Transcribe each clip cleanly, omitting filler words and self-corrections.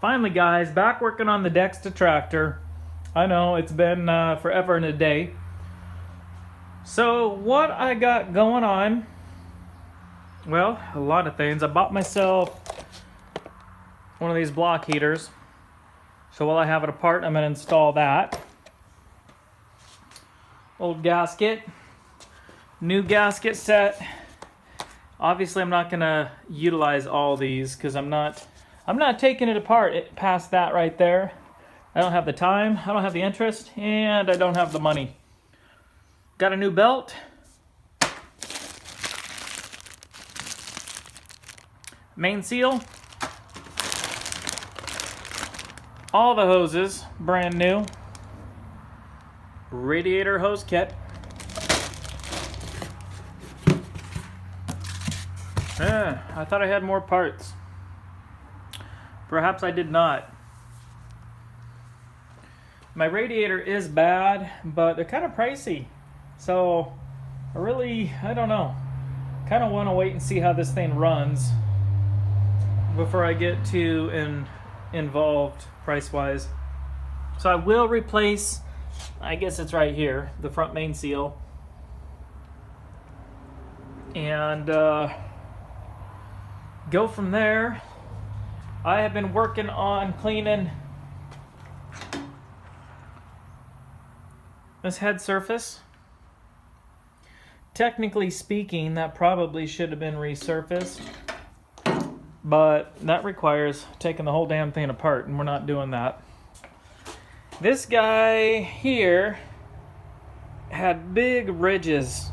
Finally, guys, back working on the Dexta tractor. I know it's been forever and a day. So what I got going on, well, a lot of things. I bought myself one of these block heaters. So while I have it apart, I'm going to install that. Old gasket. New gasket set. Obviously, I'm not going to utilize all these because I'm not taking it apart past that right there. I don't have the time, I don't have the interest, and I don't have the money. Got a new belt. Main seal. All the hoses, brand new. Radiator hose kit. I thought I had more parts. Perhaps I did not. My radiator is bad, but they're kind of pricey. So, I don't know. Kind of want to wait and see how this thing runs before I get too involved price-wise. So I will replace, I guess it's right here, the front main seal. And go from there. I have been working on cleaning this head surface. Technically speaking, that probably should have been resurfaced, but that requires taking the whole damn thing apart, and we're not doing that. This guy here had big ridges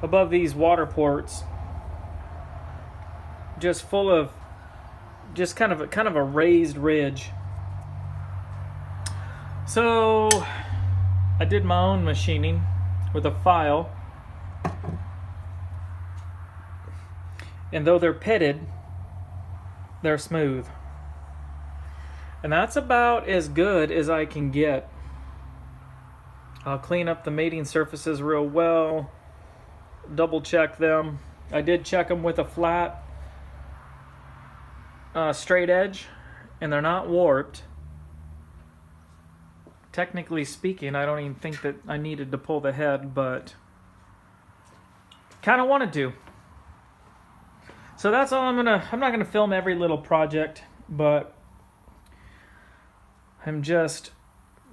above these water ports, just full of kind of a raised ridge. So I did my own machining with a file, and though they're pitted, they're smooth, and that's about as good as I can get. I'll clean up the mating surfaces real well, double check them. I did check them with a flat straight edge, and they're not warped. Technically speaking, I don't even think that I needed to pull the head, but kind of wanted to. So that's all I'm not gonna film every little project, but I'm just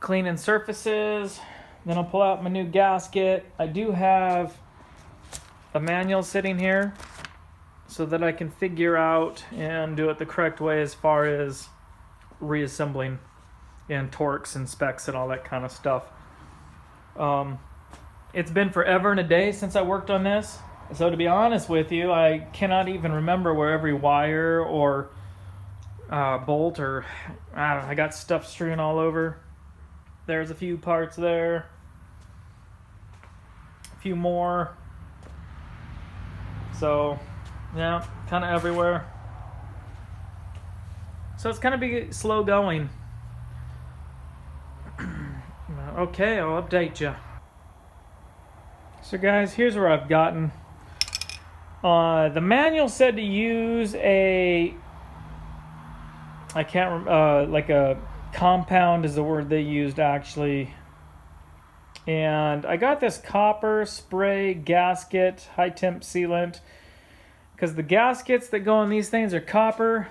cleaning surfaces. Then I'll pull out my new gasket. I do have a manual sitting here so that I can figure out and do it the correct way as far as reassembling and torques and specs and all that kind of stuff. It's been forever and a day since I worked on this, so to be honest with you, I cannot even remember where every wire or bolt or I don't know, I got stuff strewn all over. There's a few parts there, a few more, so yeah, kind of everywhere. So it's kind of be slow going. Okay, I'll update you. So guys, here's where I've gotten. The manual said to use like a compound is the word they used actually. And I got this copper spray gasket high temp sealant because the gaskets that go on these things are copper.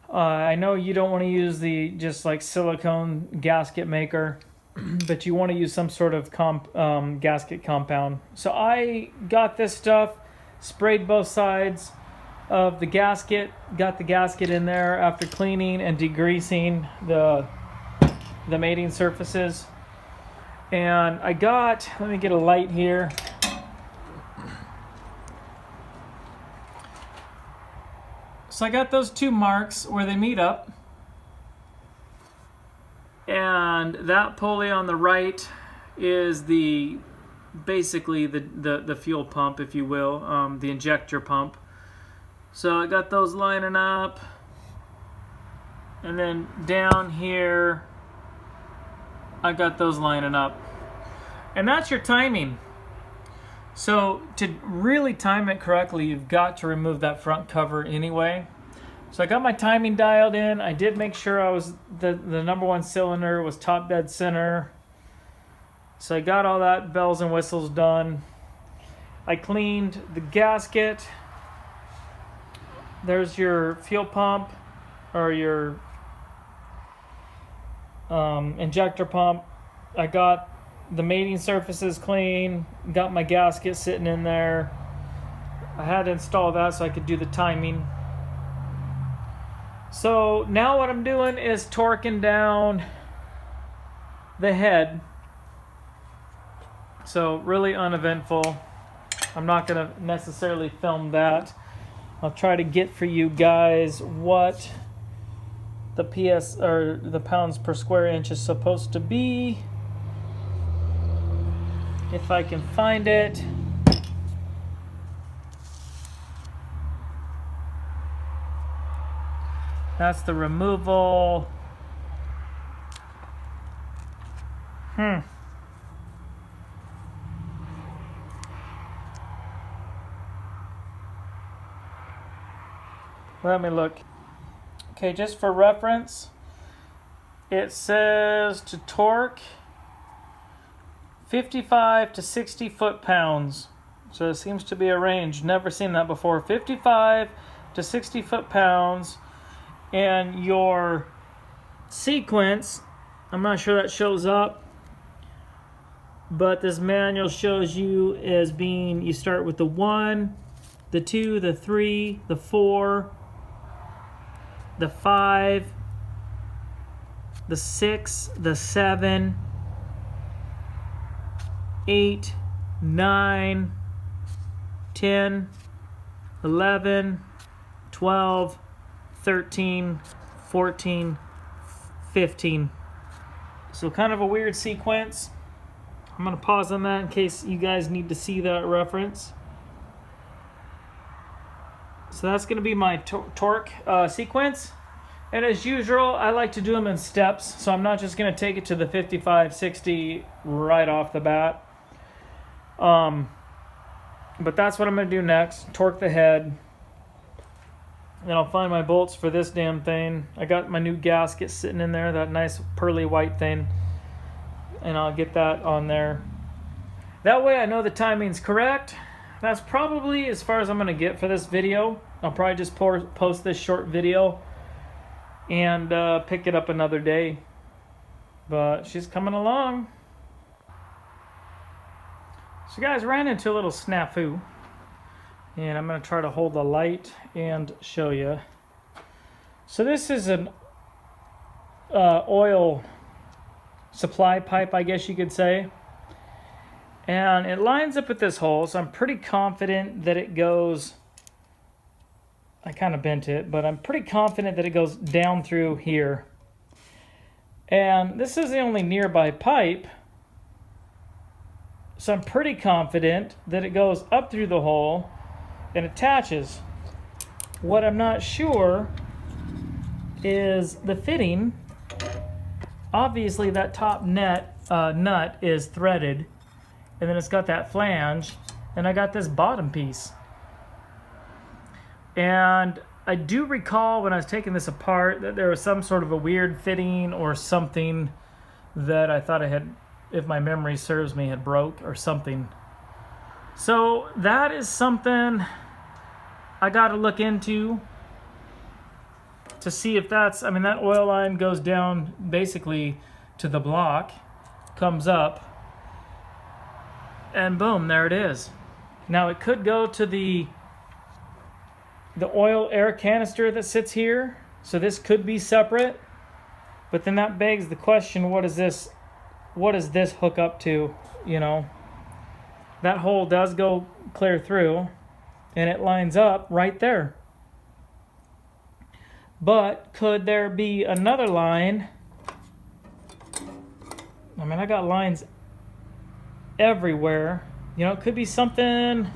I know you don't want to use the just like silicone gasket maker, but you want to use some sort of gasket compound. So I got this stuff, sprayed both sides of the gasket, got the gasket in there after cleaning and degreasing the mating surfaces. And I got, let me get a light here. So I got those two marks where they meet up, and that pulley on the right is basically the fuel pump, if you will, the injector pump. So I got those lining up, and then down here I got those lining up, and that's your timing. So to really time it correctly, you've got to remove that front cover anyway. So I got my timing dialed in. I did make sure I was the number one cylinder was top dead center. So I got all that bells and whistles done. I cleaned the gasket. There's your fuel pump or your injector pump. I got the mating surfaces clean. Got my gasket sitting in there. I had to install that so I could do the timing. So now what I'm doing is torquing down the head. So really uneventful. I'm not going to necessarily film that. I'll try to get for you guys what the PS or the pounds per square inch is supposed to be. If I can find it. That's the removal. Let me look. Okay, just for reference, it says to torque 55 to 60 foot-pounds. So it seems to be a range. Never seen that before. 55 to 60 foot-pounds. And your sequence, I'm not sure that shows up, but this manual shows you as being, you start with the 1, the 2, the 3, the 4, the 5, the 6, the 7, 8, 9, 10, 11, 12, 13, 14, 15. So kind of a weird sequence. I'm going to pause on that in case you guys need to see that reference. So that's going to be my torque sequence. And as usual, I like to do them in steps. So I'm not just going to take it to the 55, 60 right off the bat. But that's what I'm going to do next. Torque the head. Then I'll find my bolts for this damn thing. I got my new gasket sitting in there, that nice pearly white thing. And I'll get that on there. That way I know the timing's correct. That's probably as far as I'm going to get for this video. I'll probably just post this short video and pick it up another day. But she's coming along. So guys, ran into a little snafu. And I'm going to try to hold the light and show you. So this is an oil supply pipe, I guess you could say. And it lines up at this hole, so I'm pretty confident that it goes... I kind of bent it, but I'm pretty confident that it goes down through here. And this is the only nearby pipe, so I'm pretty confident that it goes up through the hole and attaches. What I'm not sure is the fitting. Obviously that top nut is threaded, and then it's got that flange, and I got this bottom piece. And I do recall when I was taking this apart that there was some sort of a weird fitting or something that I thought I had, if my memory serves me, had broke or something. So that is something I got to look into to see if that's, I mean, that oil line goes down basically to the block, comes up, and boom, there it is. Now it could go to the oil air canister that sits here, so this could be separate, but then that begs the question, what does this hook up to? You know, that hole does go clear through and it lines up right there, but could there be another line? I mean, I got lines everywhere, you know. It could be something,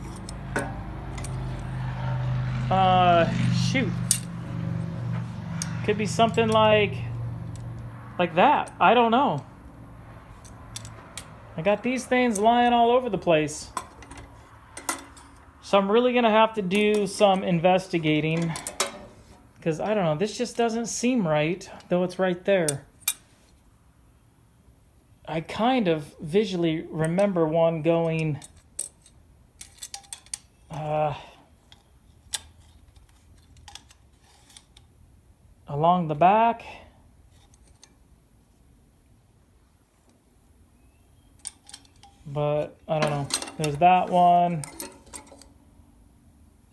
shoot, could be something like that. I don't know. I got these things lying all over the place, so I'm really gonna have to do some investigating Because I don't know, this just doesn't seem right, though it's right there. I kind of visually remember one going along the back. But I don't know. There's that one.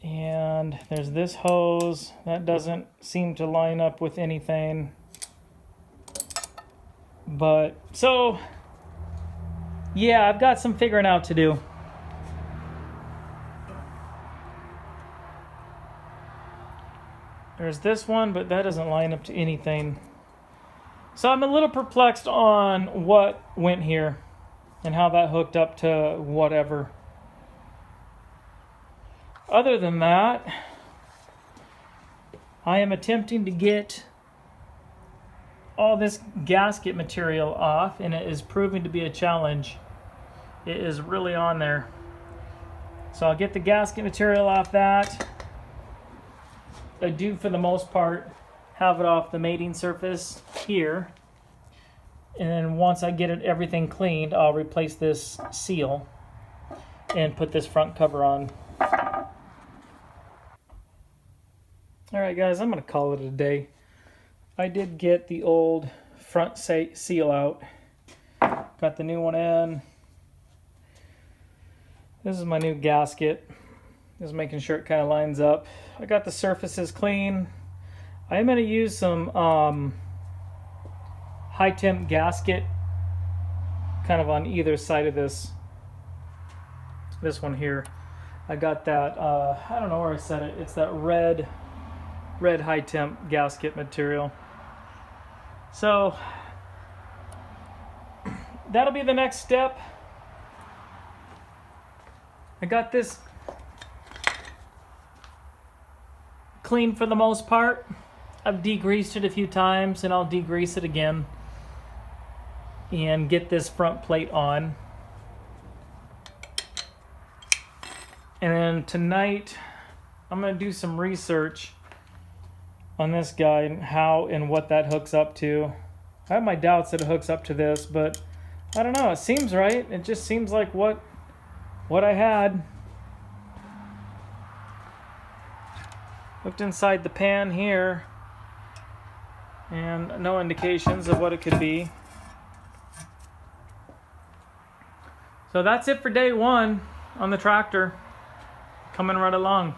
And there's this hose. That doesn't seem to line up with anything. But, so, yeah, I've got some figuring out to do. There's this one, but that doesn't line up to anything. So I'm a little perplexed on what went here and how that hooked up to whatever. Other than that, I am attempting to get all this gasket material off, and it is proving to be a challenge. It is really on there. So I'll get the gasket material off that. I do, for the most part, have it off the mating surface here. And then once I get everything cleaned, I'll replace this seal and put this front cover on. Alright guys, I'm going to call it a day. I did get the old front seal out. Got the new one in. This is my new gasket. Just making sure it kind of lines up. I got the surfaces clean. I am going to use some high temp gasket kind of on either side of this one here. I got that, I don't know where I set it. It's that red high temp gasket material. So that'll be the next step. I got this clean for the most part. I've degreased it a few times, and I'll degrease it again and get this front plate on. And then tonight I'm going to do some research on this guy and how and what that hooks up to. I have my doubts that it hooks up to this, but I don't know. It seems right. It just seems like what I had. Looked inside the pan here, and no indications of what it could be. So that's it for day one on the tractor. Coming right along.